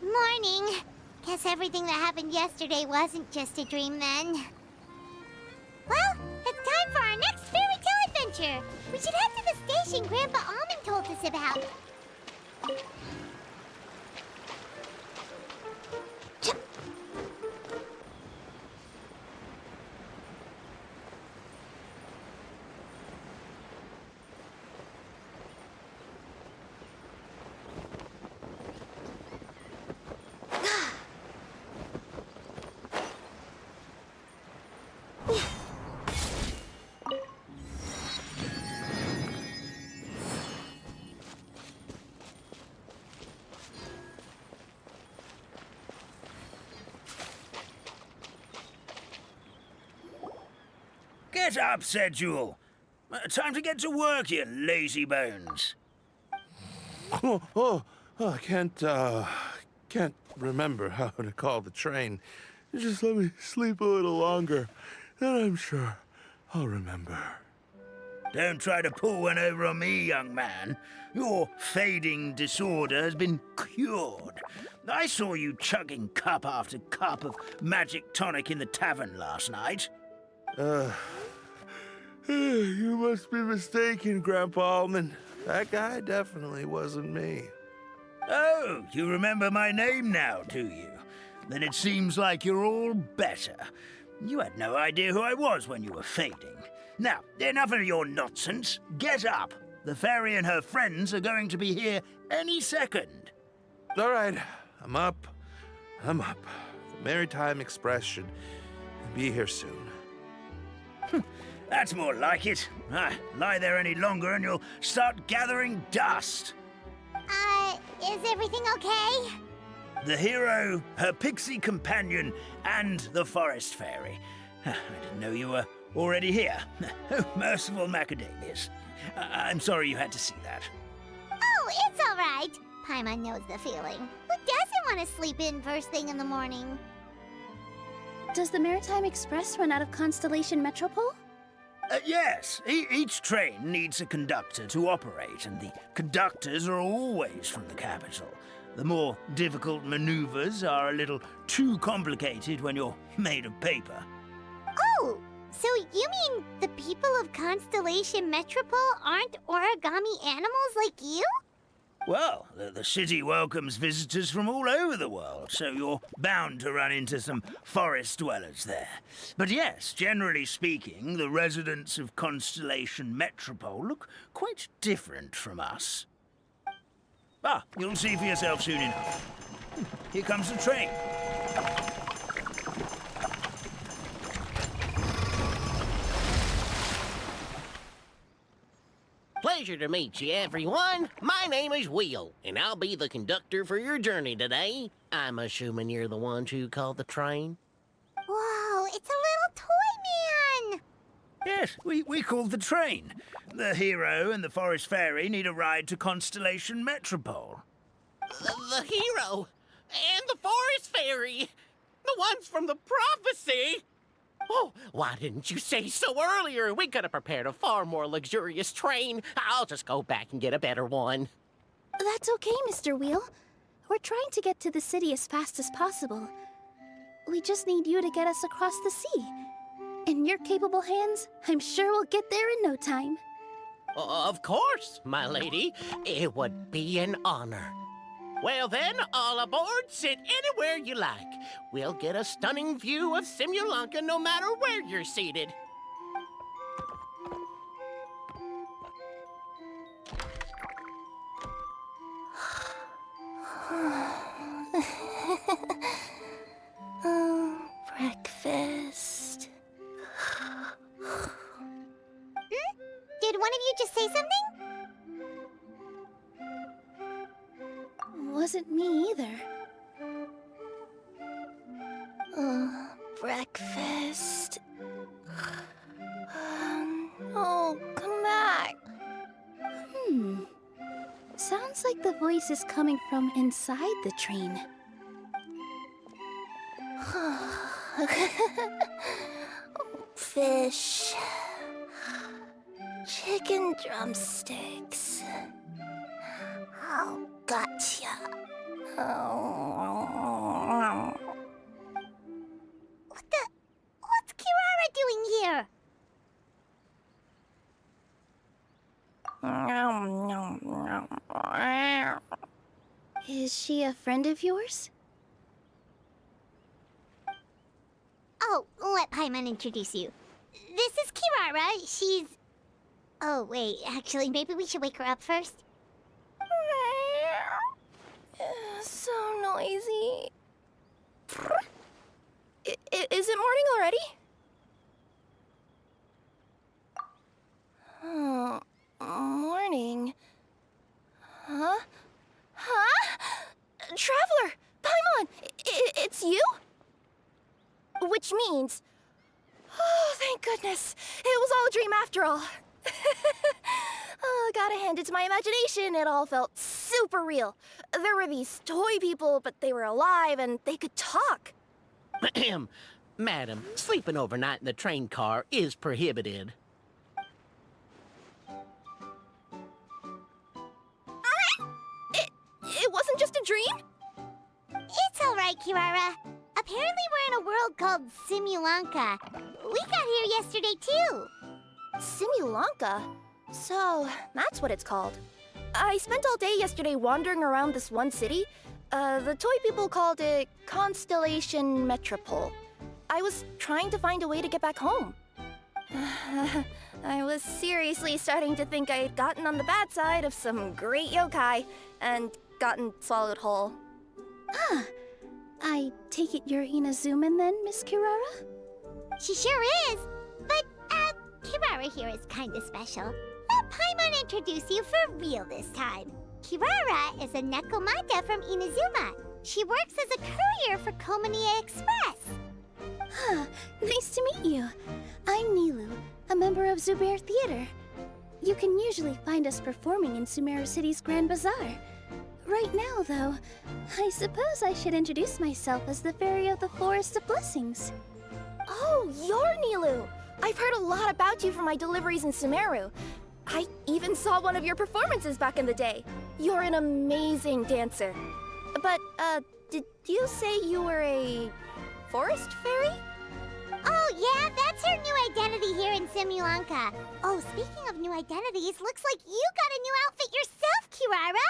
Morning. Guess everything that happened yesterday wasn't just a dream then. Well, it's time for our next fairy tale adventure. We should head to the station Grandpa Almond told us about. Get up, said Jewel. Time to get to work, you lazy bones. I can't remember how to call the train. Just let me sleep a little longer, then I'm sure I'll remember. Don't try to pull one over on me, young man. Your fading disorder has been cured. I saw you chugging cup after cup of magic tonic in the tavern last night. You must be mistaken, Grandpa Almond. That guy definitely wasn't me. Oh, you remember my name now, do you? Then it seems like you're all better. You had no idea who I was when you were fading. Now, enough of your nonsense. Get up. The fairy and her friends are going to be here any second. All right, I'm up. The Maritime Express should be here soon. That's more like it. Lie there any longer and you'll start gathering dust. Is everything okay? The hero, her pixie companion, and the forest fairy. I didn't know you were already here. Oh, merciful macadamias. I'm sorry you had to see that. Oh, it's all right. Paimon knows the feeling. Who doesn't want to sleep in first thing in the morning? Does the Maritime Express run out of Constellation Metropole? Yes, each train needs a conductor to operate, and the conductors are always from the capital. The more difficult maneuvers are a little too complicated when you're made of paper. Oh, so you mean the people of Constellation Metropole aren't origami animals like you? Well, the city welcomes visitors from all over the world, so you're bound to run into some forest dwellers there. But yes, generally speaking, the residents of Constellation Metropole look quite different from us. You'll see for yourself soon enough. Here comes the train. Pleasure to meet you, everyone. My name is Will, and I'll be the conductor for your journey today. I'm assuming you're the ones who called the train? Whoa, it's a little toy man! Yes, we called the train. The hero and the forest fairy need a ride to Constellation Metropole. The hero and the forest fairy, the ones from the prophecy. Oh, why didn't you say so earlier? We could have prepared a far more luxurious train. I'll just go back and get a better one. That's okay, Mr. Wheel. We're trying to get to the city as fast as possible. We just need you to get us across the sea. In your capable hands, I'm sure we'll get there in no time. Of course, my lady. It would be an honor. Well then, all aboard, sit anywhere you like. We'll get a stunning view of Simulanka no matter where you're seated. Oh, breakfast. Did one one of you just say something? Wasn't me either. Breakfast. Oh, come back. Sounds like the voice is coming from inside the train. Fish. Chicken drumsticks. Oh, gotcha. What's Kirara doing here? Is she a friend of yours? Oh, let Paimon introduce you. This is Kirara. She's... Oh, wait. Actually, maybe we should wake her up first. So noisy. Is it morning already? Oh, morning. Huh? Traveler! Paimon! It's you? Which means... Oh, thank goodness. It was all a dream after all. Oh, gotta hand it to my imagination. It all felt super real. There were these toy people, but they were alive and they could talk. Madam, sleeping overnight in the train car is prohibited. It wasn't just a dream? It's all right, Kirara. Apparently we're in a world called Simulanka. We got here yesterday, too. Simulanka? So, that's what it's called. I spent all day yesterday wandering around this one city. The toy people called it Constellation Metropole. I was trying to find a way to get back home. I was seriously starting to think I had gotten on the bad side of some great yokai and gotten swallowed whole. I take it you're Inazuman then, Miss Kirara? She sure is. But, Kirara here is kinda special. Let Paimon introduce you for real this time. Kirara is a Nekomata from Inazuma. She works as a courier for Komanie Express. Nice to meet you. I'm Nilu, a member of Zubair Theater. You can usually find us performing in Sumeru City's Grand Bazaar. Right now, though, I suppose I should introduce myself as the Fairy of the Forest of Blessings. Oh, you're Nilu! I've heard a lot about you from my deliveries in Sumeru. I even saw one of your performances back in the day. You're an amazing dancer. But, did you say you were a forest fairy? Oh, yeah, that's her new identity here in Simulanka. Oh, speaking of new identities, looks like you got a new outfit yourself, Kirara!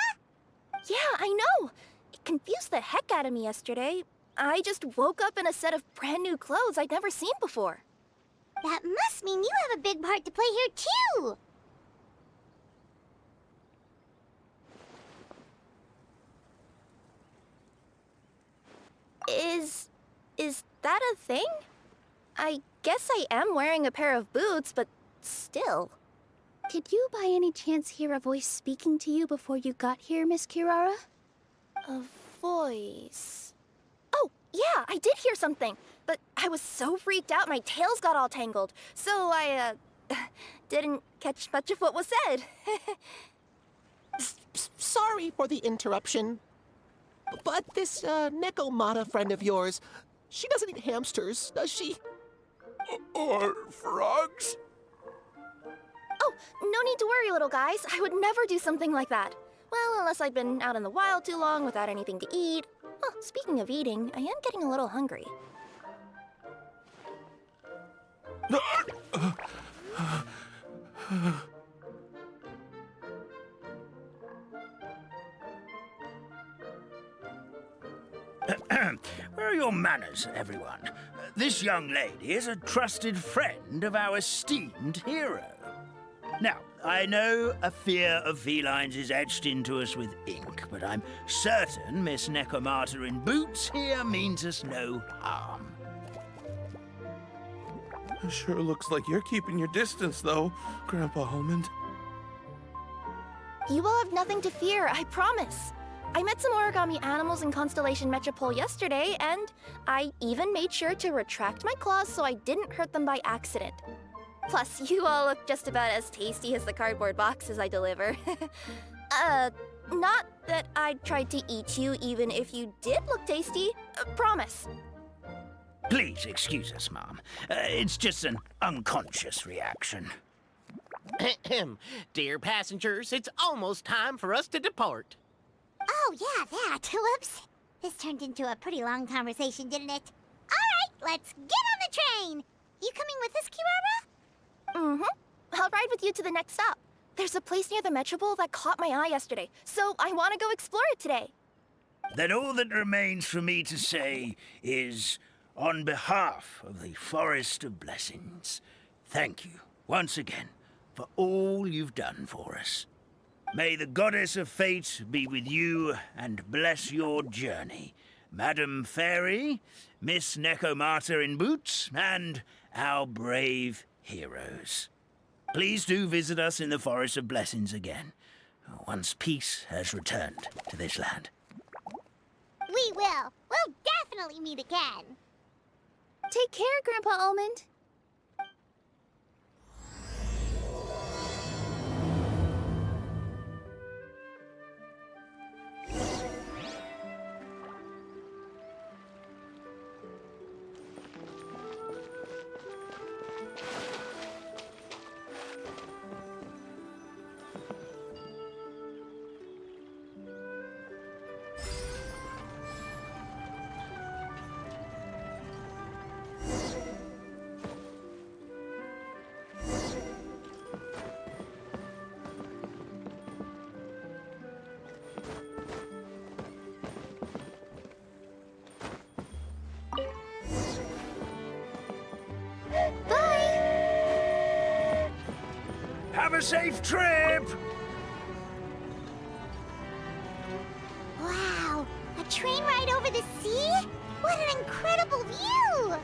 Yeah, I know. It confused the heck out of me yesterday. I just woke up in a set of brand new clothes I'd never seen before. That must mean you have a big part to play here, too! Is that a thing? I guess I am wearing a pair of boots, but still. Did you by any chance hear a voice speaking to you before you got here, Miss Kirara? A voice... Oh, yeah, I did hear something, but I was so freaked out my tails got all tangled, so I, didn't catch much of what was said. Sorry for the interruption. But this, Nekomata friend of yours, she doesn't eat hamsters, does she? Or frogs? Oh, no need to worry, little guys. I would never do something like that. Well, unless I'd been out in the wild too long without anything to eat. Oh, speaking of eating, I am getting a little hungry. Where are your manners, everyone? This young lady is a trusted friend of our esteemed hero. Now, I know a fear of felines is etched into us with ink, but I'm certain Miss Nekomata in boots here means us no harm. Sure looks like you're keeping your distance, though, Grandpa Almond. You all have nothing to fear, I promise. I met some origami animals in Constellation Metropole yesterday, and I even made sure to retract my claws so I didn't hurt them by accident. Plus, you all look just about as tasty as the cardboard boxes I deliver. Not that I'd try to eat you even if you did look tasty. Promise. Please excuse us, Mom. It's just an unconscious reaction. Dear passengers, it's almost time for us to depart. Oh, yeah, that. Whoops. This turned into a pretty long conversation, didn't it? All right, let's get on the train. You coming with us, Kirara? Mm-hmm. I'll ride with you to the next stop. There's a place near the Metropole that caught my eye yesterday, so I want to go explore it today. Then all that remains for me to say is, on behalf of the Forest of Blessings, thank you once again for all you've done for us. May the Goddess of Fate be with you and bless your journey, Madam Fairy, Miss Nekomata in boots, and our brave heroes. Please do visit us in the Forest of Blessings again, once peace has returned to this land. We will. We'll definitely meet again. Take care, Grandpa Almond. Have a safe trip! Wow, a train ride over the sea? What an incredible view!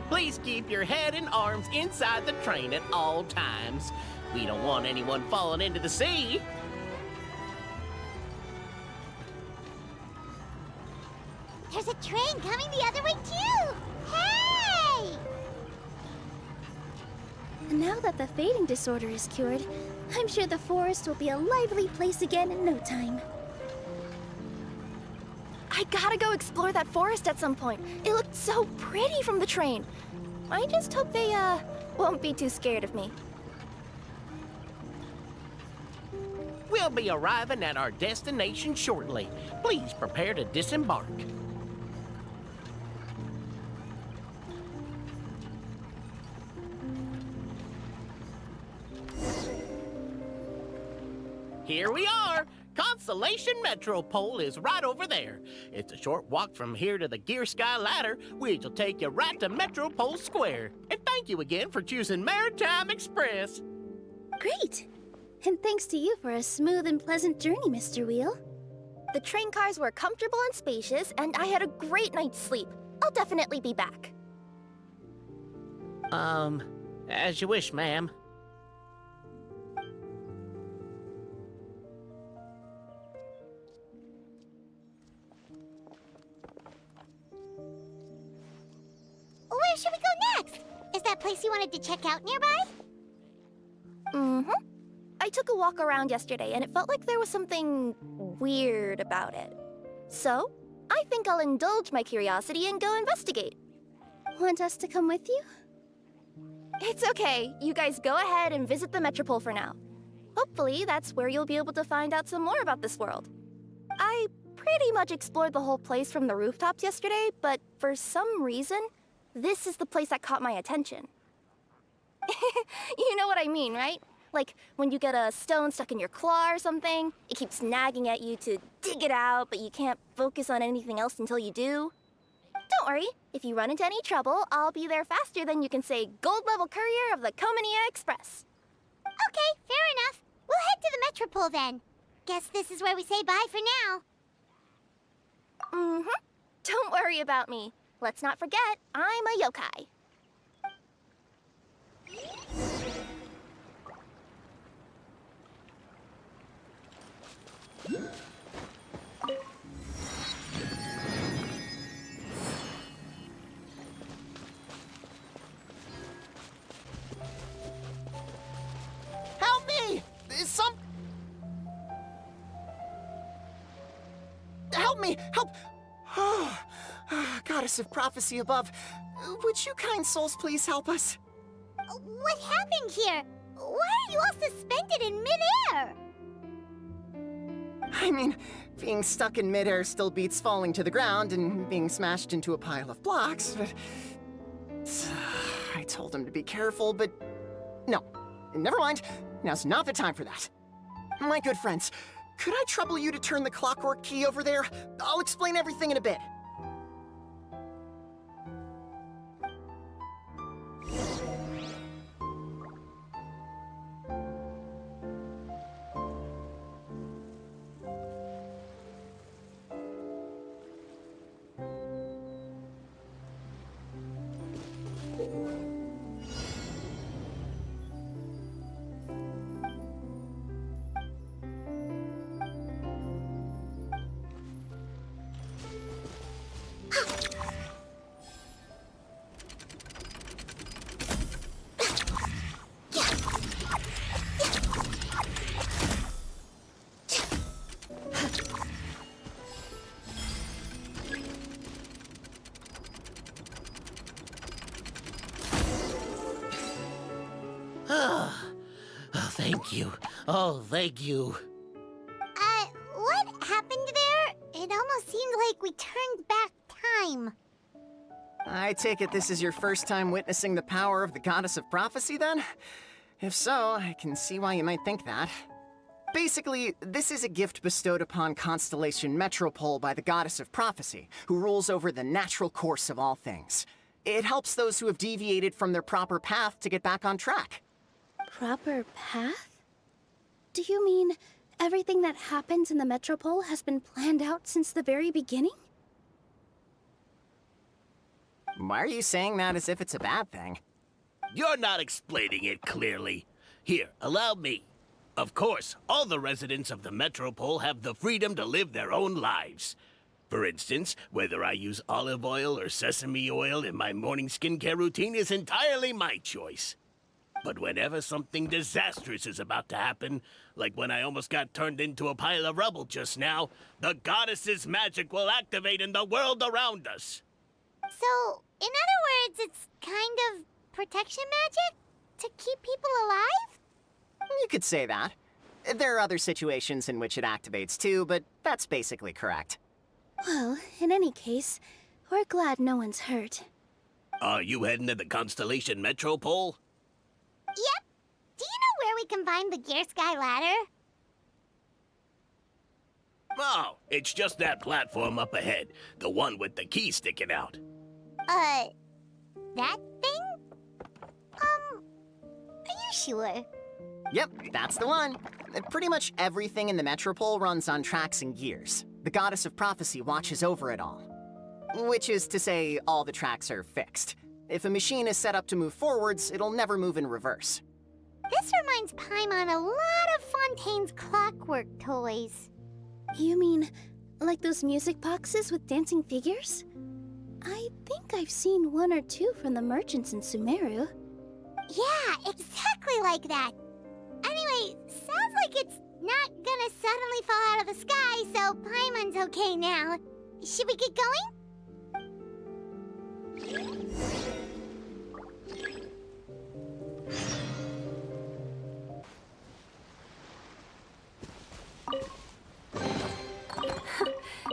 Please keep your head and arms inside the train at all times. We don't want anyone falling into the sea. There's a train coming the other way, too! Hey! Now that the fading disorder is cured, I'm sure the forest will be a lively place again in no time. I gotta go explore that forest at some point. It looked so pretty from the train. I just hope they, won't be too scared of me. We'll be arriving at our destination shortly. Please prepare to disembark. Here we are! Constellation Metropole is right over there. It's a short walk from here to the Gear Sky Ladder, which will take you right to Metropole Square. And thank you again for choosing Maritime Express. Great! And thanks to you for a smooth and pleasant journey, Mr. Wheel. The train cars were comfortable and spacious, and I had a great night's sleep. I'll definitely be back. As you wish, ma'am. Where should we go next? Is that place you wanted to check out nearby? Mm-hmm. I took a walk around yesterday, and it felt like there was something weird about it. So, I think I'll indulge my curiosity and go investigate. Want us to come with you? It's okay. You guys go ahead and visit the Metropole for now. Hopefully, that's where you'll be able to find out some more about this world. I pretty much explored the whole place from the rooftops yesterday, but for some reason, this is the place that caught my attention. You know what I mean, right? Like, when you get a stone stuck in your claw or something, it keeps nagging at you to dig it out, but you can't focus on anything else until you do. Don't worry, if you run into any trouble, I'll be there faster than you can say gold-level courier of the Comania Express. Okay, fair enough. We'll head to the Metropole then. Guess this is where we say bye for now. Mm-hmm. Don't worry about me. Let's not forget, I'm a yokai. Help me! Help me! Help! Oh, Goddess of Prophecy above, would you kind souls please help us? What happened here? Why are you all suspended in midair? I mean, being stuck in midair still beats falling to the ground and being smashed into a pile of blocks, but... I told him to be careful, but... No, never mind. Now's not the time for that. My good friends, could I trouble you to turn the clockwork key over there? I'll explain everything in a bit. Thank you. Oh, thank you. What happened there? It almost seemed like we turned back time. I take it this is your first time witnessing the power of the Goddess of Prophecy, then? If so, I can see why you might think that. Basically, this is a gift bestowed upon Constellation Metropole by the Goddess of Prophecy, who rules over the natural course of all things. It helps those who have deviated from their proper path to get back on track. Proper path? Do you mean everything that happens in the Metropole has been planned out since the very beginning? Why are you saying that as if it's a bad thing? You're not explaining it clearly. Here, allow me. Of course, all the residents of the Metropole have the freedom to live their own lives. For instance, whether I use olive oil or sesame oil in my morning skincare routine is entirely my choice. But whenever something disastrous is about to happen, like when I almost got turned into a pile of rubble just now, the goddess's magic will activate in the world around us. So, in other words, it's kind of protection magic? To keep people alive? You could say that. There are other situations in which it activates too, but that's basically correct. Well, in any case, we're glad no one's hurt. Are you heading to the Constellation Metropole? Yep. Do you know where we can find the Gear Sky ladder? Oh, it's just that platform up ahead. The one with the key sticking out. That thing? Are you sure? Yep, that's the one. Pretty much everything in the Metropole runs on tracks and gears. The Goddess of Prophecy watches over it all. Which is to say, all the tracks are fixed. If a machine is set up to move forwards, it'll never move in reverse. This reminds Paimon a lot of Fontaine's clockwork toys. You mean, like those music boxes with dancing figures? I think I've seen one or two from the merchants in Sumeru. Yeah, exactly like that. Anyway, sounds like it's not gonna suddenly fall out of the sky, so Paimon's okay now. Should we get going?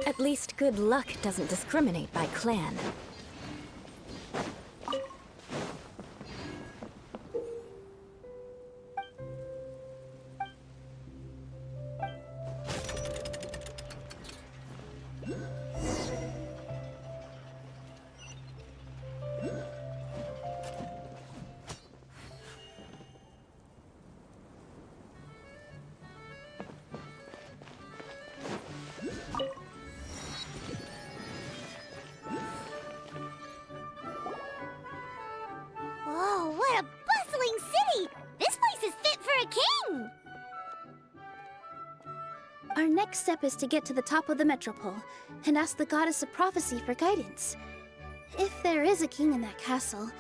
At least good luck doesn't discriminate by clan. Our next step is to get to the top of the metropole and ask the Goddess of Prophecy for guidance. If there is a king in that castle,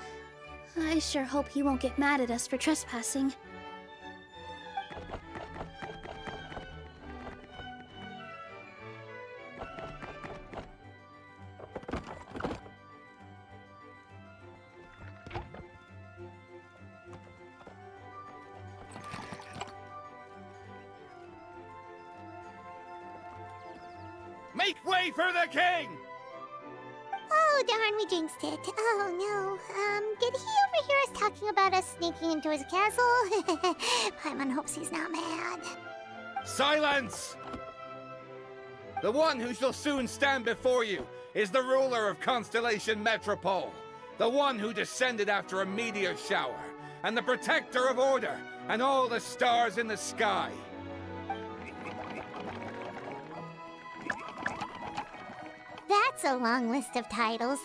I sure hope he won't get mad at us for trespassing. Make way for the king! Oh, darn, we jinxed it. Oh, no. Did he overhear us talking about us sneaking into his castle? Paimon hopes he's not mad. Silence! The one who shall soon stand before you is the ruler of Constellation Metropole, the one who descended after a meteor shower, and the protector of order and all the stars in the sky. That's a long list of titles.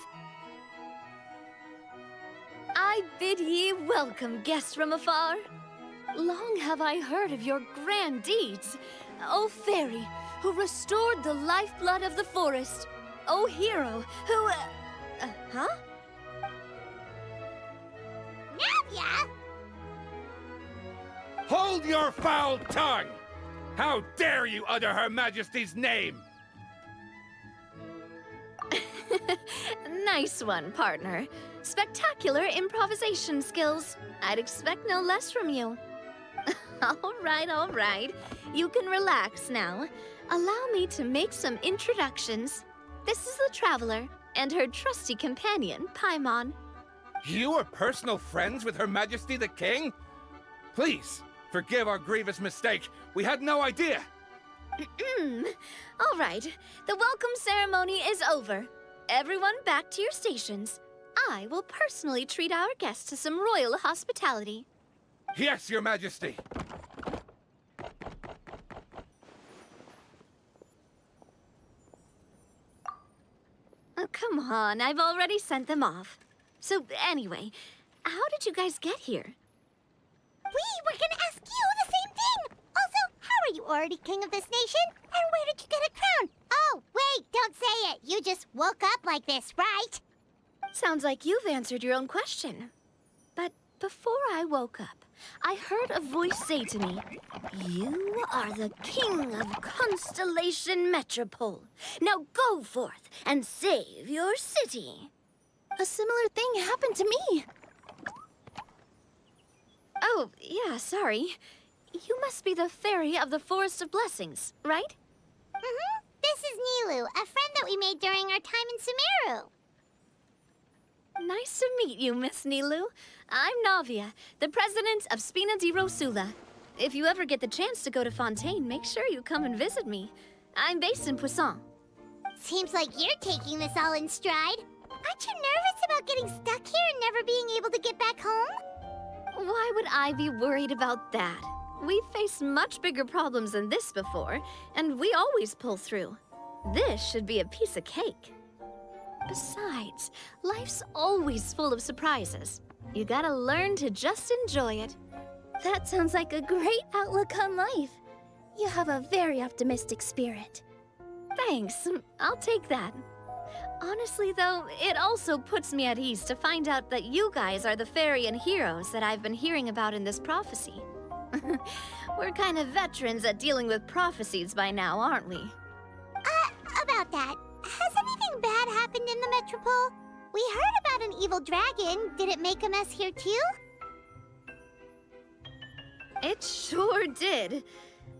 I bid ye welcome, guests from afar. Long have I heard of your grand deeds, O fairy, who restored the lifeblood of the forest. O hero, who... huh? Navia! Hold your foul tongue! How dare you utter Her Majesty's name? Nice one, partner. Spectacular improvisation skills. I'd expect no less from you. All right. You can relax now. Allow me to make some introductions. This is the Traveler and her trusty companion, Paimon. You are personal friends with Her Majesty the King? Please, forgive our grievous mistake. We had no idea. All right, the welcome ceremony is over. Everyone back to your stations. I will personally treat our guests to some royal hospitality. Yes, Your Majesty. Oh, come on, I've already sent them off. So anyway, how did you guys get here? We were gonna ask you the same thing! Also, how are you already king of this nation? And where did you get a crown? Oh, wait, don't say it. You just woke up like this, right? Sounds like you've answered your own question. But before I woke up, I heard a voice say to me, "You are the king of Constellation Metropole. Now go forth and save your city." A similar thing happened to me. Oh, yeah, sorry. You must be the fairy of the Forest of Blessings, right? Mm-hmm. This is Nilu, a friend that we made during our time in Sumeru. Nice to meet you, Miss Nilu. I'm Navia, the president of Spina di Rosula. If you ever get the chance to go to Fontaine, make sure you come and visit me. I'm based in Poisson. Seems like you're taking this all in stride. Aren't you nervous about getting stuck here and never being able to get back home? Why would I be worried about that? We've faced much bigger problems than this before, and we always pull through. This should be a piece of cake. Besides, life's always full of surprises. You gotta learn to just enjoy it. That sounds like a great outlook on life. You have a very optimistic spirit. Thanks, I'll take that. Honestly, though, it also puts me at ease to find out that you guys are the fairy and heroes that I've been hearing about in this prophecy. We're kind of veterans at dealing with prophecies by now, aren't we? About that, has anything bad happened in the Metropole? We heard about an evil dragon. Did it make a mess here too? It sure did.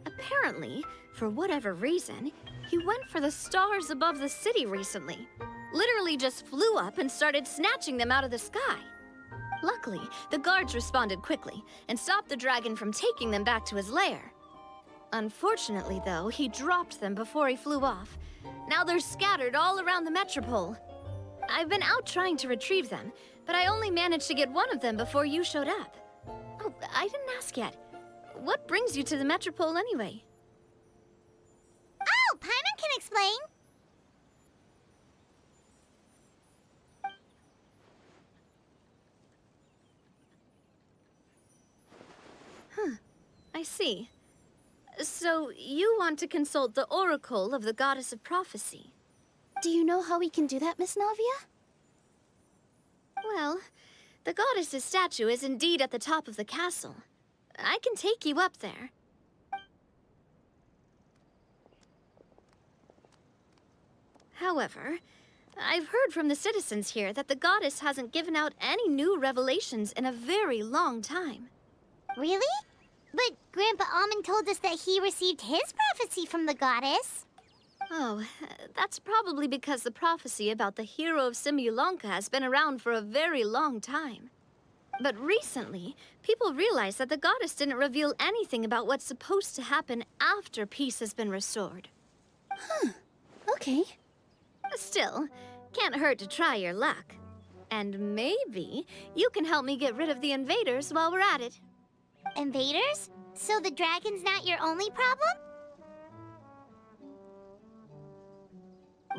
Apparently, for whatever reason, he went for the stars above the city recently. Literally just flew up and started snatching them out of the sky. Luckily, the guards responded quickly and stopped the dragon from taking them back to his lair. Unfortunately, though, he dropped them before he flew off. Now they're scattered all around the Metropole. I've been out trying to retrieve them, but I only managed to get one of them before you showed up. Oh, I didn't ask yet. What brings you to the Metropole anyway? Oh, Paimon can explain. I see. So you want to consult the oracle of the goddess of prophecy? Do you know how we can do that, Miss Navia? Well, the goddess's statue is indeed at the top of the castle. I can take you up there. However, I've heard from the citizens here that the goddess hasn't given out any new revelations in a very long time. Really? But Grandpa Almond told us that he received his prophecy from the goddess. Oh, that's probably because the prophecy about the hero of Simulanka has been around for a very long time. But recently, people realized that the goddess didn't reveal anything about what's supposed to happen after peace has been restored. Okay. Still, can't hurt to try your luck. And maybe you can help me get rid of the invaders while we're at it. Invaders? So the dragon's not your only problem?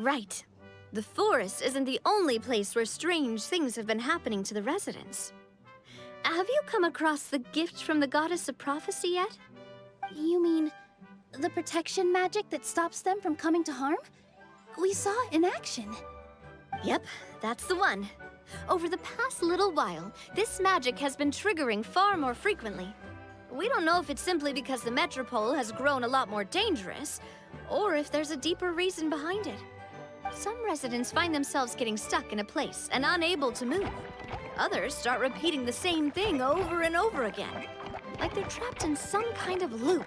Right. The forest isn't the only place where strange things have been happening to the residents. Have you come across the gift from the goddess of prophecy yet? You mean the protection magic that stops them from coming to harm? We saw it in action. Yep, that's the one. Over the past little while, this magic has been triggering far more frequently. We don't know if it's simply because the metropole has grown a lot more dangerous, or if there's a deeper reason behind it. Some residents find themselves getting stuck in a place and unable to move. Others start repeating the same thing over and over again, like they're trapped in some kind of loop.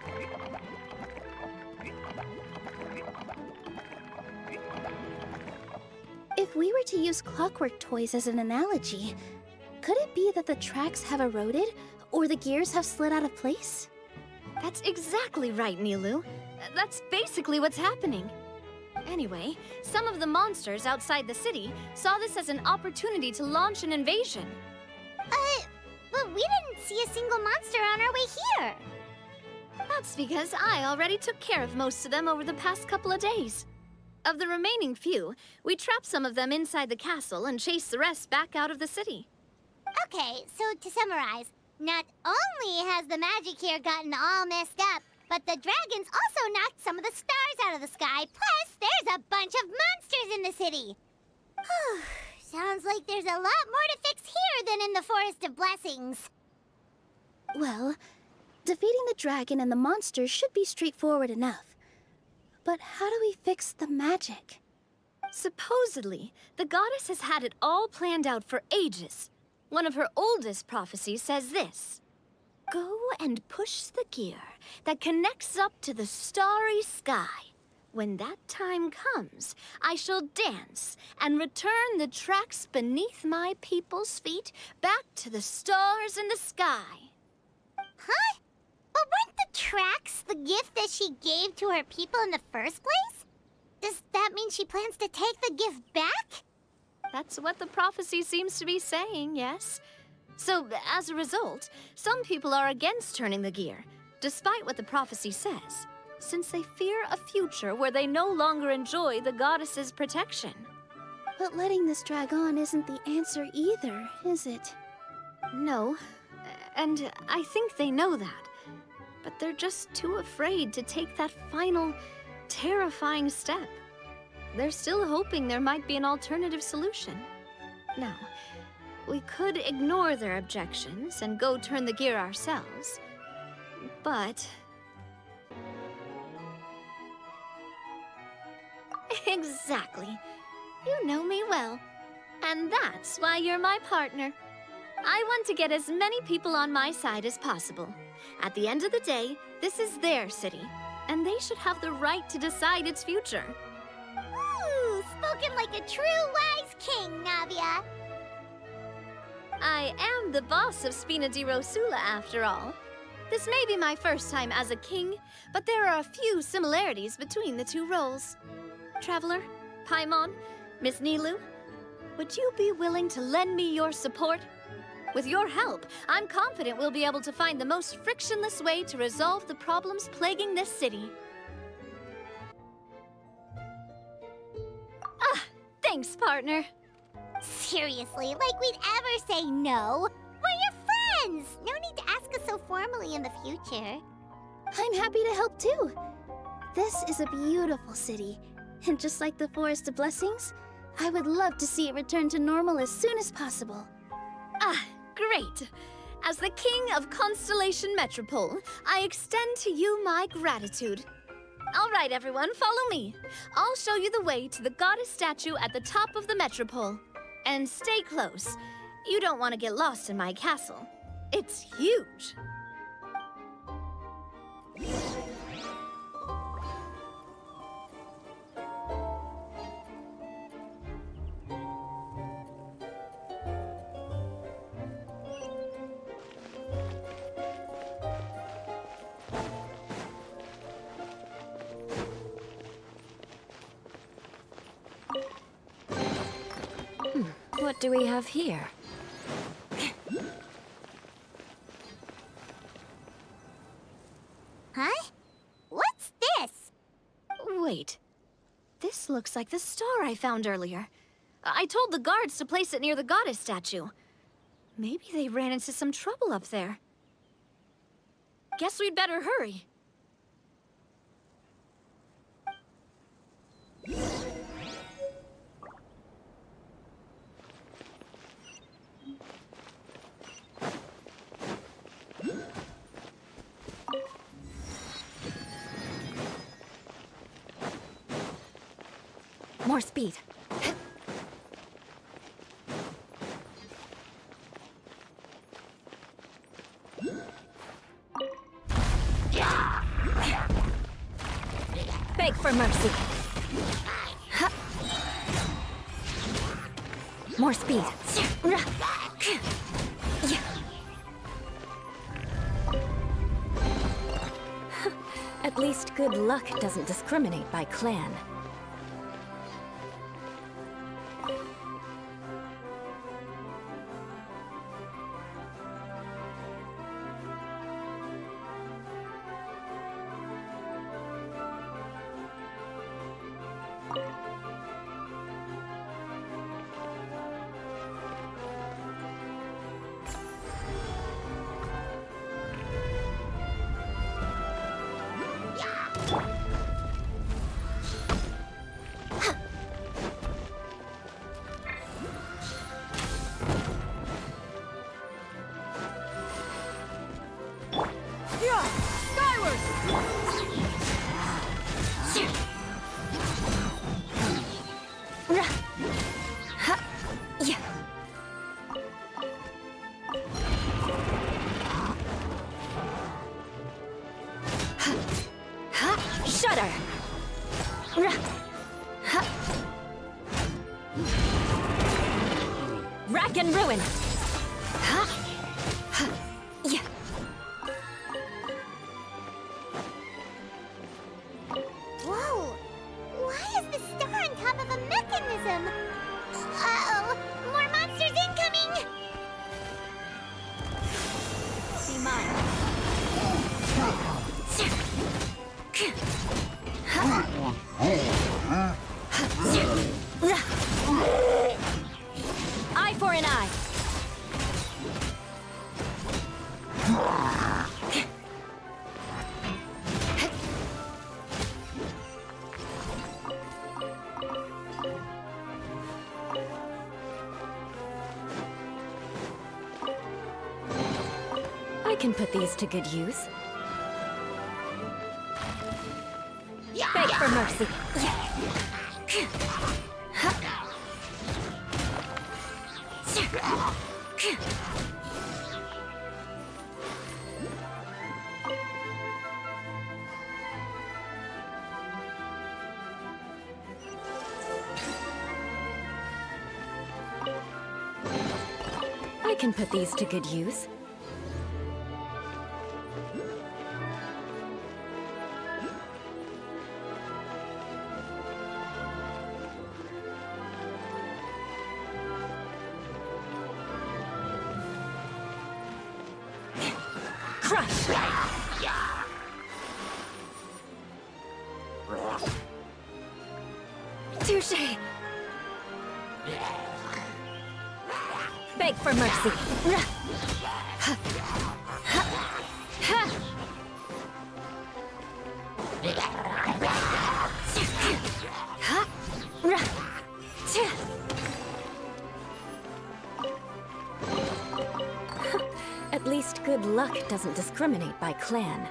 If we were to use clockwork toys as an analogy, could it be that the tracks have eroded or the gears have slid out of place? That's exactly right, Nilu. That's basically what's happening. Anyway, some of the monsters outside the city saw this as an opportunity to launch an invasion. But we didn't see a single monster on our way here. That's because I already took care of most of them over the past couple of days. Of the remaining few, we trapped some of them inside the castle and chased the rest back out of the city. Okay, so to summarize, not only has the magic here gotten all messed up, but the dragons also knocked some of the stars out of the sky, plus there's a bunch of monsters in the city. Sounds like there's a lot more to fix here than in the Forest of Blessings. Well, defeating the dragon and the monsters should be straightforward enough. But how do we fix the magic? Supposedly, the goddess has had it all planned out for ages. One of her oldest prophecies says this: "Go and push the gear that connects up to the starry sky. When that time comes, I shall dance and return the tracks beneath my people's feet back to the stars in the sky." Huh? But weren't the tracks the gift that she gave to her people in the first place? Does that mean she plans to take the gift back? That's what the prophecy seems to be saying, yes. So, as a result, some people are against turning the gear, despite what the prophecy says, since they fear a future where they no longer enjoy the goddess's protection. But letting this drag on isn't the answer either, is it? No, and I think they know that. But they're just too afraid to take that final, terrifying step. They're still hoping there might be an alternative solution. Now, we could ignore their objections and go turn the gear ourselves, but... Exactly. You know me well. And that's why you're my partner. I want to get as many people on my side as possible. At the end of the day, this is their city, and they should have the right to decide its future. Ooh, spoken like a true wise king, Navia. I am the boss of Spina di Rosula, after all. This may be my first time as a king, but there are a few similarities between the two roles. Traveler, Paimon, Miss Nilu, would you be willing to lend me your support? With your help, I'm confident we'll be able to find the most frictionless way to resolve the problems plaguing this city. Thanks, partner. Seriously, like we'd ever say no. We're your friends! No need to ask us so formally in the future. I'm happy to help too. This is a beautiful city, and just like the Forest of Blessings, I would love to see it return to normal as soon as possible. Ah, great. As the King of Constellation Metropole, I extend to you my gratitude. All right, everyone, follow me. I'll show you the way to the goddess statue at the top of the Metropole. And stay close. You don't want to get lost in my castle. It's huge. What do we have here? Huh? What's this? Wait. This looks like the star I found earlier. I told the guards to place it near the goddess statue. Maybe they ran into some trouble up there. Guess we'd better hurry. More speed. Beg for mercy. More speed. At least good luck doesn't discriminate by clan. Shudder! Rack and ruin! Whoa! Why is the star on top of a mechanism? Uh-oh! More monsters incoming! Be mine. Eye for an eye. I can put these to good use. Beg for mercy. I can put these to good use. Crush! Touché! Beg for mercy. At least good luck doesn't discriminate by clan.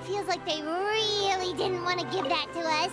Feels like they really didn't want to give that to us.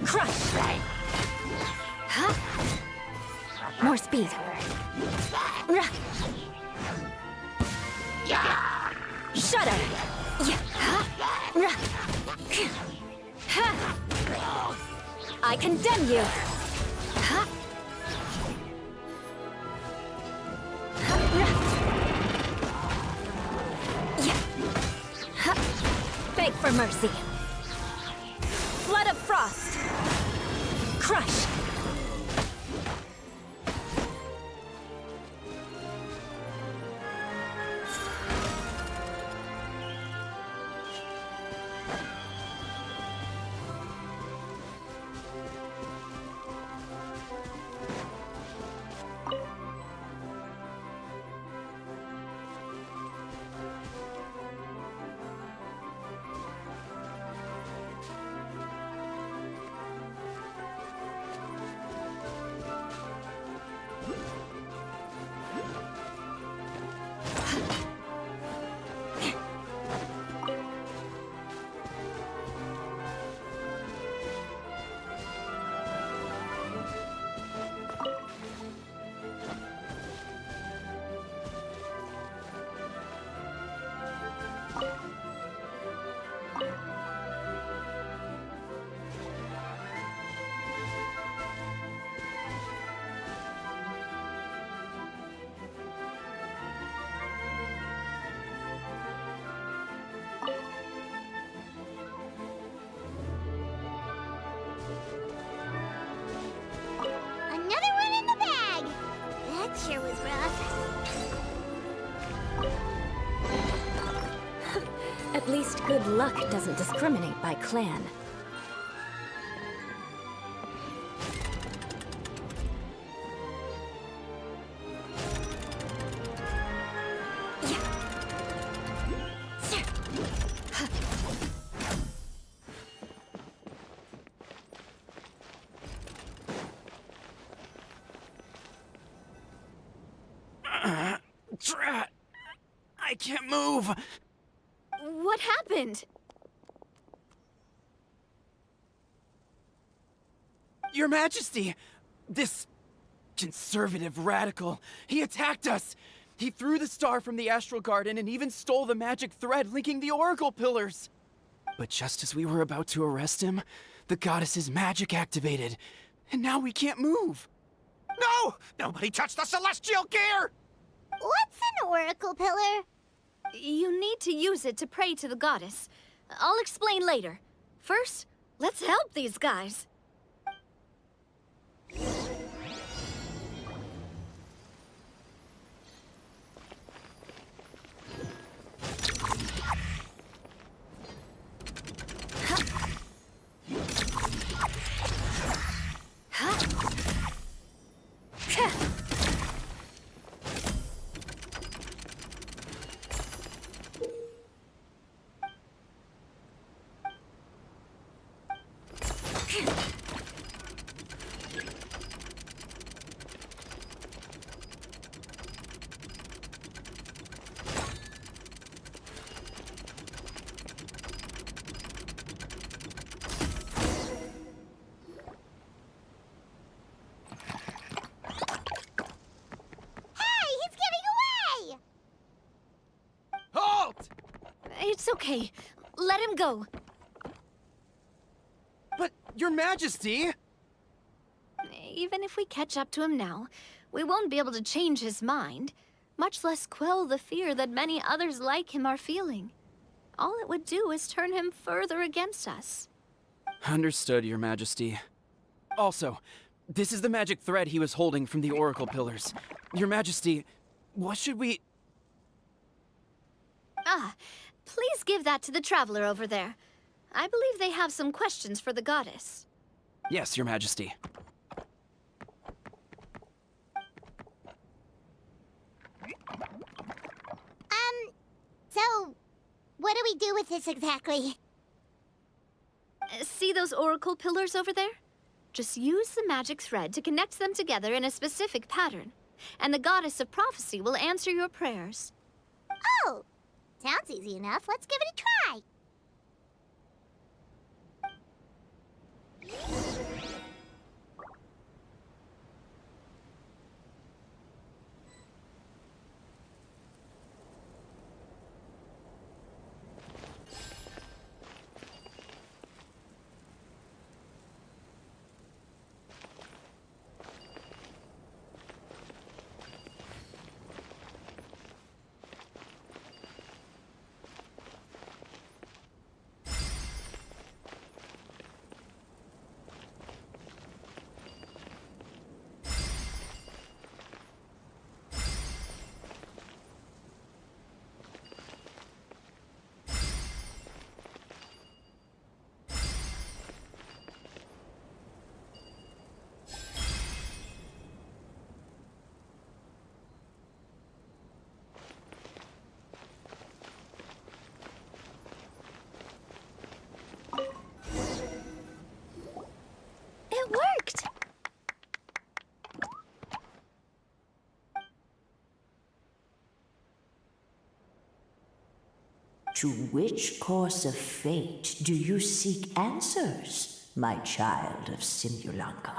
Crush! Huh? More speed. Shudder! I condemn you! Beg for mercy. Flood of frost. Crush. Another one in the bag! That sure was rough. At least good luck doesn't discriminate by clan. Drat! I can't move! What happened? Your Majesty! This conservative radical, he attacked us! He threw the star from the Astral Garden and even stole the magic thread linking the Oracle Pillars! But just as we were about to arrest him, the goddess's magic activated, and now we can't move! No! Nobody touch the celestial gear! What's an oracle pillar? You need to use it to pray to the goddess. I'll explain later. First, let's help these guys. It's okay. Let him go. But, Your Majesty! Even if we catch up to him now, we won't be able to change his mind, much less quell the fear that many others like him are feeling. All it would do is turn him further against us. Understood, Your Majesty. Also, this is the magic thread he was holding from the Oracle Pillars. Your Majesty, what should we... Ah, please give that to the traveler over there. I believe they have some questions for the goddess. Yes, Your Majesty. So, what do we do with this exactly? See those oracle pillars over there? Just use the magic thread to connect them together in a specific pattern, and the goddess of prophecy will answer your prayers. Oh, sounds easy enough. Let's give it a try. It worked! To which course of fate do you seek answers, my child of Simulanka?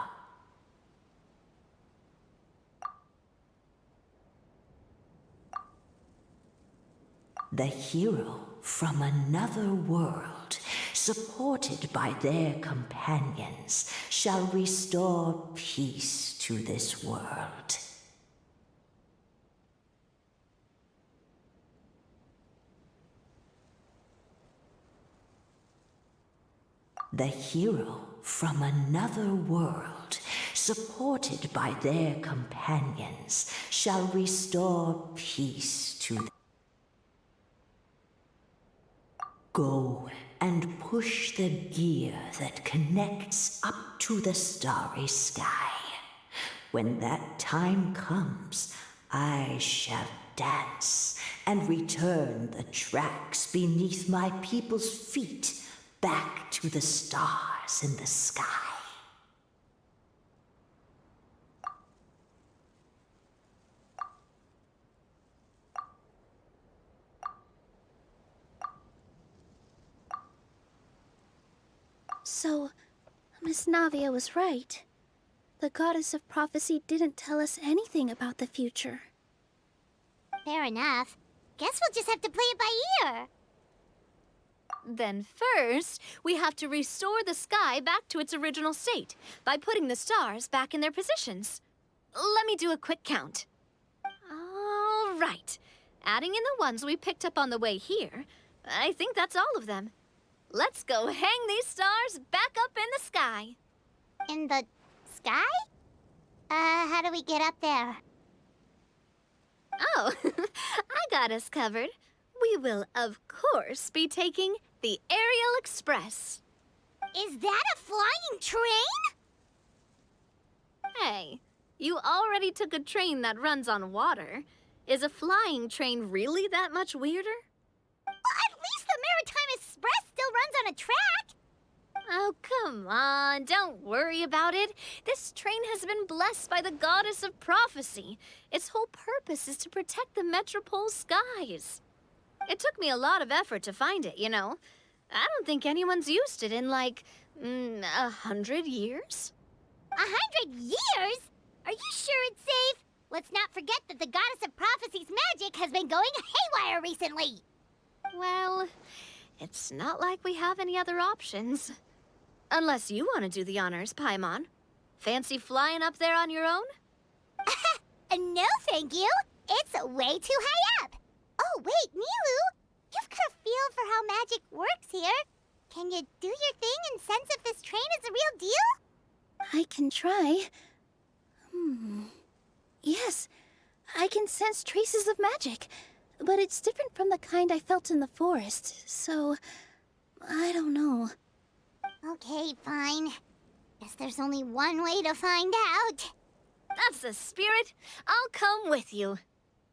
The hero from another world, supported by their companions, shall restore peace to this world. The hero from another world, supported by their companions, shall restore peace to Go and push the gear that connects up to the starry sky. When that time comes, I shall dance and return the tracks beneath my people's feet back to the stars in the sky. So, Miss Navia was right. The goddess of prophecy didn't tell us anything about the future. Fair enough. Guess we'll just have to play it by ear. Then first, we have to restore the sky back to its original state by putting the stars back in their positions. Let me do a quick count. All right. Adding in the ones we picked up on the way here, I think that's all of them. Let's go hang these stars back up in the sky. In the sky? How do we get up there? Oh, I got us covered. We will, of course, be taking the Aerial Express. Is that a flying train? Hey, you already took a train that runs on water. Is a flying train really that much weirder? Well, at least the Maritime Express still runs on a track. Oh, come on, don't worry about it. This train has been blessed by the goddess of prophecy. Its whole purpose is to protect the Metropole skies. It took me a lot of effort to find it, you know. I don't think anyone's used it in, like, 100 years? 100 years? Are you sure it's safe? Let's not forget that the goddess of prophecy's magic has been going haywire recently. Well, it's not like we have any other options. Unless you want to do the honors, Paimon. Fancy flying up there on your own? No, thank you. It's way too high up. Oh, wait, Nilu. You've got a feel for how magic works here. Can you do your thing and sense if this train is a real deal? I can try. Yes, I can sense traces of magic, but it's different from the kind I felt in the forest, so I don't know. Okay, fine. Guess there's only one way to find out. That's the spirit. I'll come with you.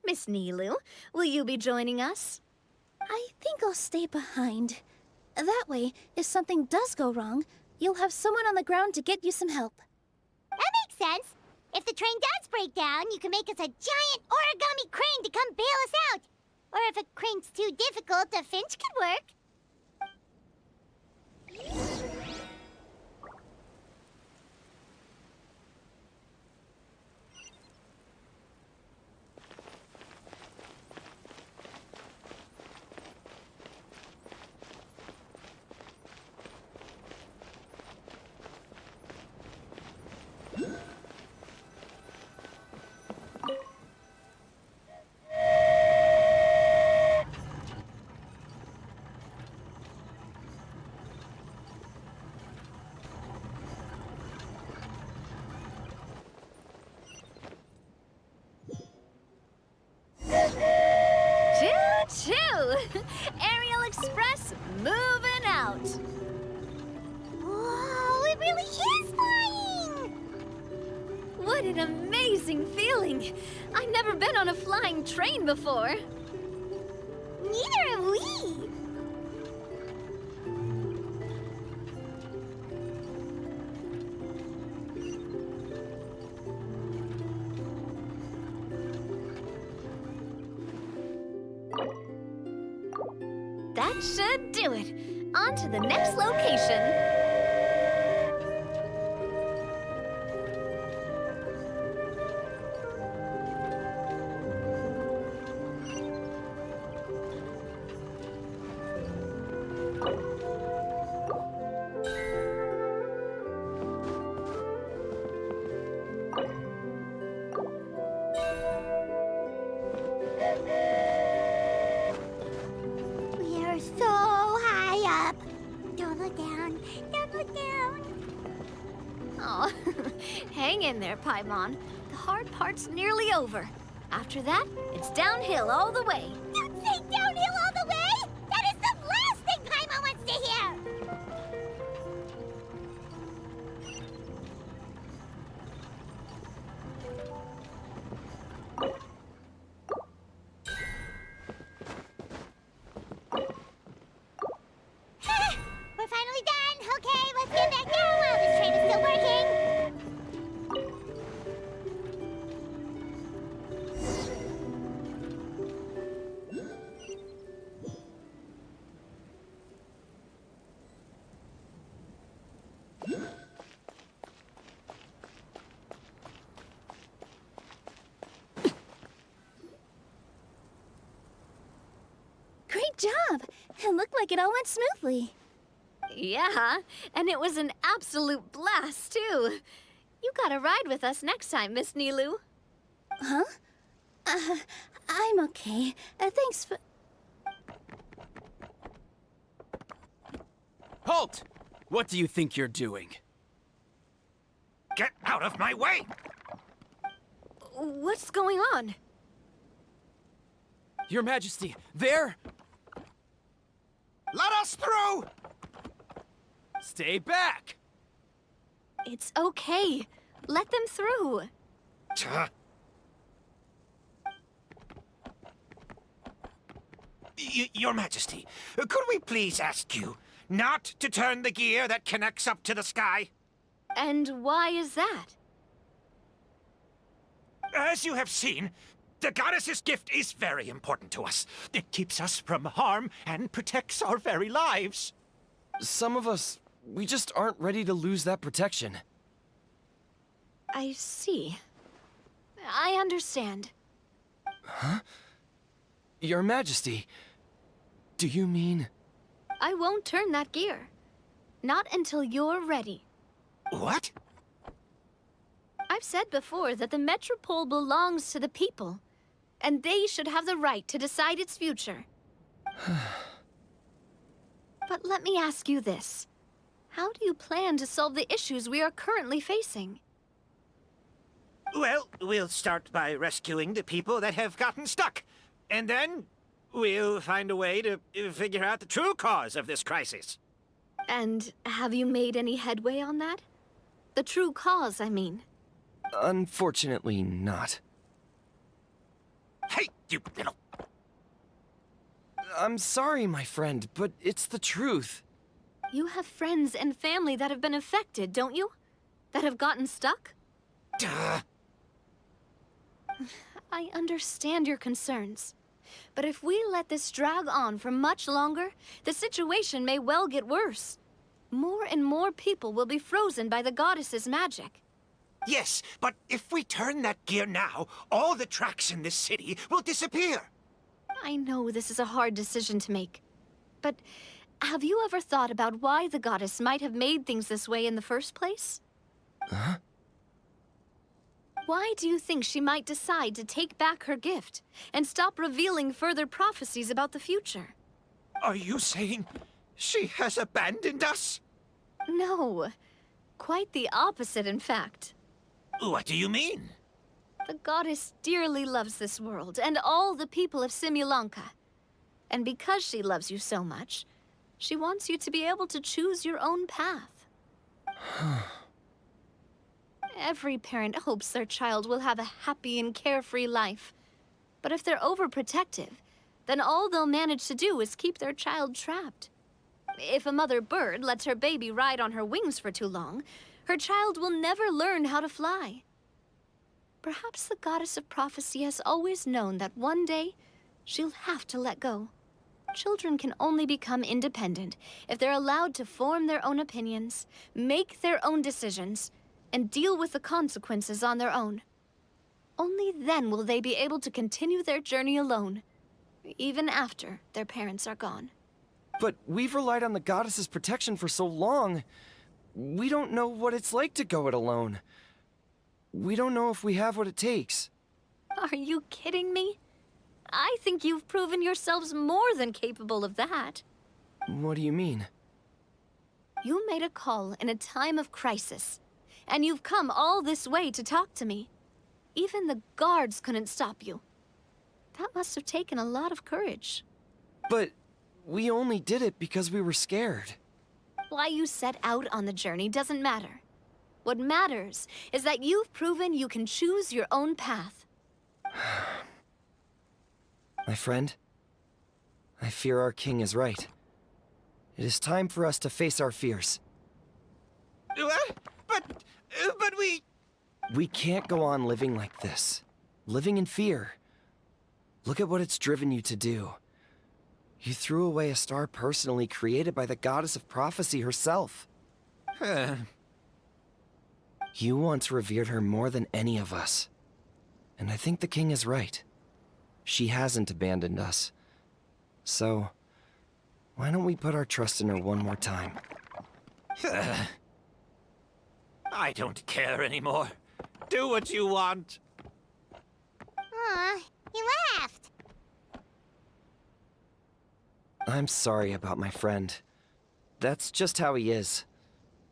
Miss Nilu, will you be joining us? I think I'll stay behind. That way, if something does go wrong, you'll have someone on the ground to get you some help. That makes sense. If the train does break down, you can make us a giant origami crane to come bail us out. Or if a crane's too difficult, a finch could work. Choo-choo! Aerial Express moving out. Whoa, it really is flying! What an amazing feeling! I've never been on a flying train before. Neither have we. That should do it. On to the next location. We are so high up. Don't look down. Don't look down. Oh, hang in there, Paimon. The hard part's nearly over. After that, it's downhill all the way. Don't say downhill all the way! That is the last thing Paimon wants to hear! We're finally done! Okay, let's get back down while this train is still working! Great job! It looked like it all went smoothly. Yeah, and it was an absolute blast, too. You gotta ride with us next time, Miss Nilu. Huh? I'm okay. Thanks for... Halt! What do you think you're doing? Get out of my way! What's going on? Your Majesty, there! Let us through! Stay back! It's okay. Let them through. Your Majesty, could we please ask you not to turn the gear that connects up to the sky? And why is that? As you have seen, the goddess's gift is very important to us. It keeps us from harm and protects our very lives. Some of us, we just aren't ready to lose that protection. I see. I understand. Huh? Your Majesty, do you mean... I won't turn that gear. Not until you're ready. What? I've said before that the Metropole belongs to the people, and they should have the right to decide its future. But let me ask you this. How do you plan to solve the issues we are currently facing? Well, we'll start by rescuing the people that have gotten stuck. And then we'll find a way to figure out the true cause of this crisis. And have you made any headway on that? The true cause, I mean. Unfortunately not. Hey, you little... I'm sorry, my friend, but it's the truth. You have friends and family that have been affected, don't you? That have gotten stuck? Duh. I understand your concerns. But if we let this drag on for much longer, the situation may well get worse. More and more people will be frozen by the goddess's magic. Yes, but if we turn that gear now, all the tracks in this city will disappear. I know this is a hard decision to make. But have you ever thought about why the goddess might have made things this way in the first place? Huh? Why do you think she might decide to take back her gift and stop revealing further prophecies about the future? Are you saying she has abandoned us? No. Quite the opposite, in fact. What do you mean? The goddess dearly loves this world and all the people of Simulanka. And because she loves you so much, she wants you to be able to choose your own path. Every parent hopes their child will have a happy and carefree life. But if they're overprotective, then all they'll manage to do is keep their child trapped. If a mother bird lets her baby ride on her wings for too long, her child will never learn how to fly. Perhaps the goddess of prophecy has always known that one day she'll have to let go. Children can only become independent if they're allowed to form their own opinions, make their own decisions, and deal with the consequences on their own. Only then will they be able to continue their journey alone, even after their parents are gone. But we've relied on the goddess's protection for so long. We don't know what it's like to go it alone. We don't know if we have what it takes. Are you kidding me? I think you've proven yourselves more than capable of that. What do you mean? You made a call in a time of crisis, and you've come all this way to talk to me. Even the guards couldn't stop you. That must have taken a lot of courage. But we only did it because we were scared. Why you set out on the journey doesn't matter. What matters is that you've proven you can choose your own path. My friend, I fear our king is right. It is time for us to face our fears. What? But we... We can't go on living like this. Living in fear. Look at what it's driven you to do. You threw away a star personally created by the goddess of prophecy herself. You once revered her more than any of us. And I think the king is right. She hasn't abandoned us. So, why don't we put our trust in her one more time? I don't care anymore. Do what you want. Aw, he laughed. I'm sorry about my friend. That's just how he is.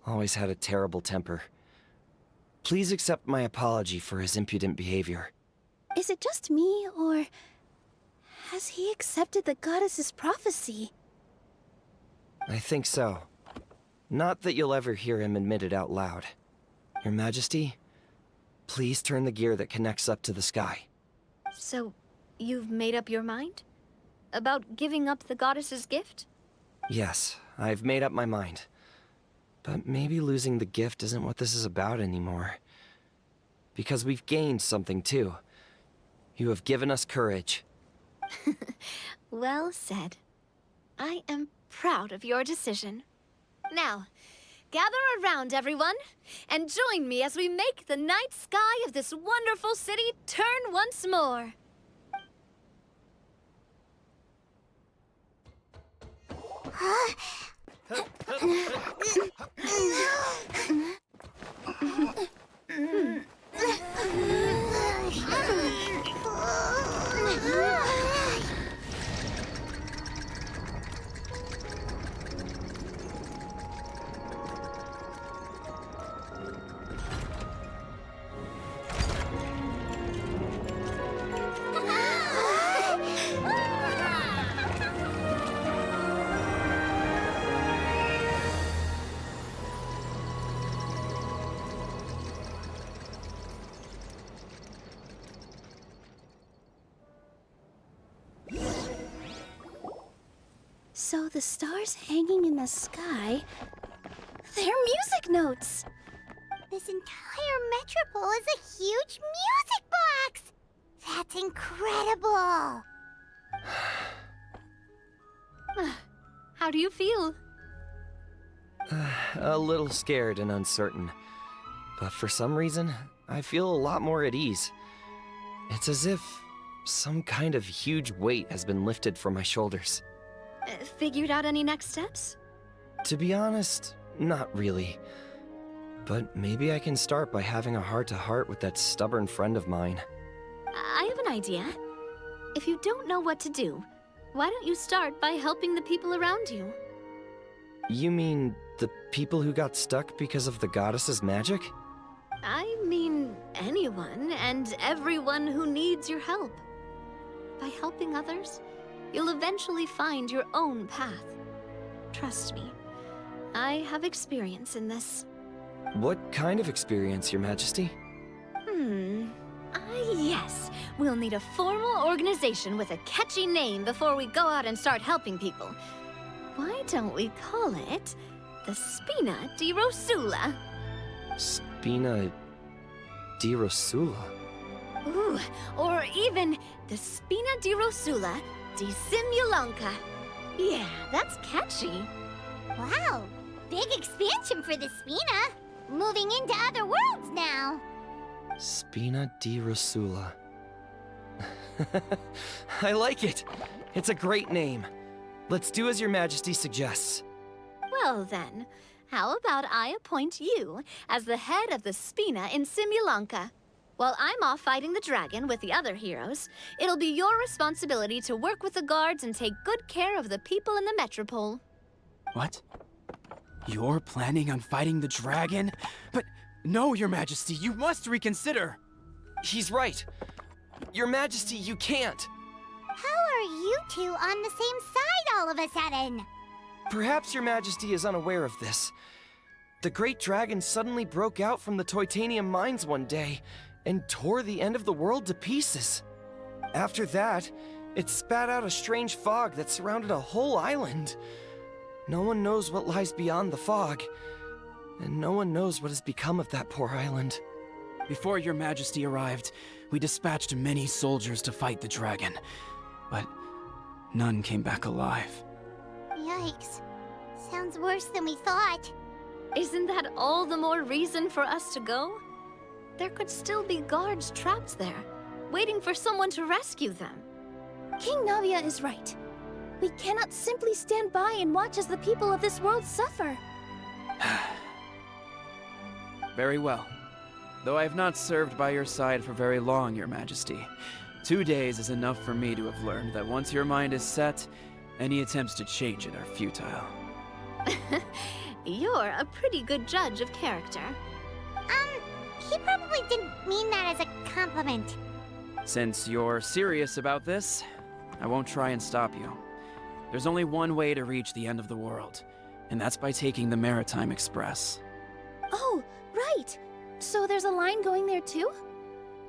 Always had a terrible temper. Please accept my apology for his impudent behavior. Is it just me, or has he accepted the goddess's prophecy? I think so. Not that you'll ever hear him admit it out loud. Your Majesty, please turn the gear that connects up to the sky. So, you've made up your mind? About giving up the goddess's gift? Yes, I've made up my mind. But maybe losing the gift isn't what this is about anymore. Because we've gained something too. You have given us courage. Well said. I am proud of your decision. Now, gather around, everyone, and join me as we make the night sky of this wonderful city turn once more. So the stars hanging in the sky, they're music notes. This entire metropole is a huge music box! That's incredible! How do you feel? A little scared and uncertain. But for some reason, I feel a lot more at ease. It's as if some kind of huge weight has been lifted from my shoulders. Figured out any next steps? To be honest, not really. But maybe I can start by having a heart-to-heart with that stubborn friend of mine. I have an idea. If you don't know what to do, why don't you start by helping the people around you? You mean the people who got stuck because of the goddess's magic? I mean anyone and everyone who needs your help. By helping others, you'll eventually find your own path. Trust me, I have experience in this. What kind of experience, Your Majesty? Yes. We'll need a formal organization with a catchy name before we go out and start helping people. Why don't we call it the Spina di Rosula? Spina di Rosula? Ooh, or even the Spina di Rosula di Simulanka. Yeah, that's catchy. Wow, big expansion for the Spina. Moving into other worlds now. Spina di Rosula. I like it. It's a great name. Let's do as Your Majesty suggests. Well then, how about I appoint you as the head of the Spina in Simulanka? While I'm off fighting the dragon with the other heroes, it'll be your responsibility to work with the guards and take good care of the people in the metropole. What? You're planning on fighting the dragon? But no, Your Majesty, you must reconsider. He's right. Your Majesty, you can't. How are you two on the same side all of a sudden? Perhaps Your Majesty is unaware of this. The great dragon suddenly broke out from the Titanium mines one day and tore the end of the world to pieces. After that, it spat out a strange fog that surrounded a whole island. No one knows what lies beyond the fog, and no one knows what has become of that poor island. Before Your Majesty arrived, we dispatched many soldiers to fight the dragon, but none came back alive. Yikes. Sounds worse than we thought. Isn't that all the more reason for us to go? There could still be guards trapped there, waiting for someone to rescue them. King Navia is right. We cannot simply stand by and watch as the people of this world suffer. Very well. Though I have not served by your side for very long, Your Majesty. 2 days is enough for me to have learned that once your mind is set, any attempts to change it are futile. You're a pretty good judge of character. He probably didn't mean that as a compliment. Since you're serious about this, I won't try and stop you. There's only one way to reach the end of the world, and that's by taking the Maritime Express. Oh, right! So there's a line going there too?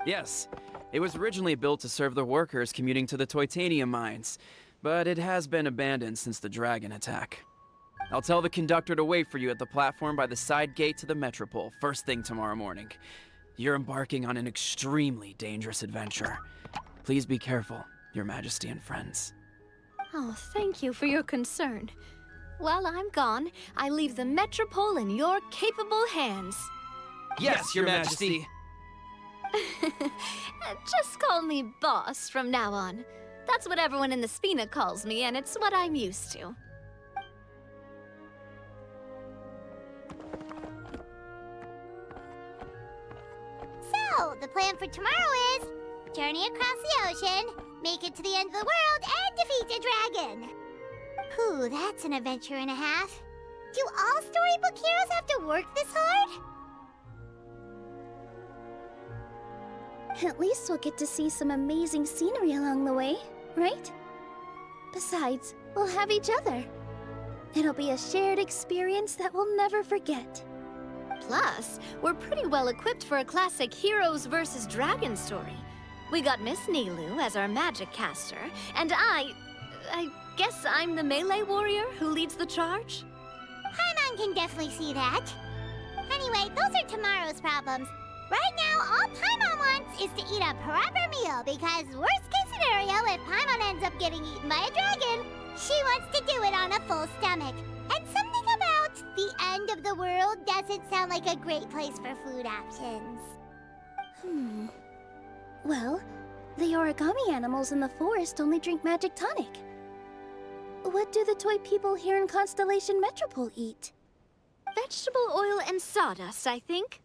Yes, it was originally built to serve the workers commuting to the Titanium mines, but it has been abandoned since the dragon attack. I'll tell the conductor to wait for you at the platform by the side gate to the Metropole first thing tomorrow morning. You're embarking on an extremely dangerous adventure. Please be careful, Your Majesty and friends. Oh, thank you for your concern. While I'm gone, I leave the Metropole in your capable hands. Yes, Your Majesty! Just call me boss from now on. That's what everyone in the Spina calls me, and it's what I'm used to. So, the plan for tomorrow is journey across the ocean, make it to the end of the world, and defeat a dragon. Whew, that's an adventure and a half. Do all storybook heroes have to work this hard? At least we'll get to see some amazing scenery along the way, right? Besides, we'll have each other. It'll be a shared experience that we'll never forget. Plus, we're pretty well equipped for a classic heroes versus dragons story. We got Miss Nilu as our magic caster, and I guess I'm the melee warrior who leads the charge? Paimon can definitely see that. Anyway, those are tomorrow's problems. Right now, all Paimon wants is to eat a proper meal, because worst case scenario, if Paimon ends up getting eaten by a dragon, she wants to do it on a full stomach. And something about the end of the world doesn't sound like a great place for food options. Well, the origami animals in the forest only drink magic tonic. What do the toy people here in Constellation Metropole eat? Vegetable oil and sawdust, I think.